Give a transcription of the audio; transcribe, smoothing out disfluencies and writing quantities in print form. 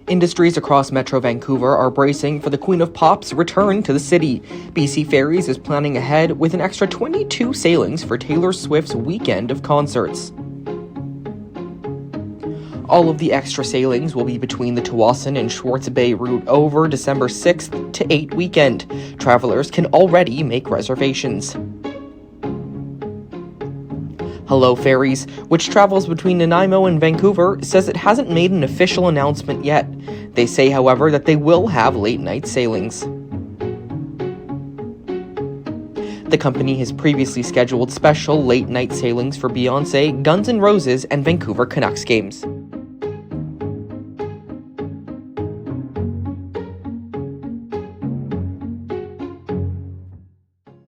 Industries across Metro Vancouver are bracing for the Queen of Pop's return to the city. BC Ferries is planning ahead with an extra 22 sailings for Taylor Swift's weekend of concerts. All of the extra sailings will be between the Tsawwassen and Swartz Bay route over December 6th to 8th weekend. Travelers can already make reservations. Hello Ferries, which travels between Nanaimo and Vancouver, says it hasn't made an official announcement yet. They say, however, that they will have late-night sailings. The company has previously scheduled special late-night sailings for Beyoncé, Guns N' Roses, and Vancouver Canucks games.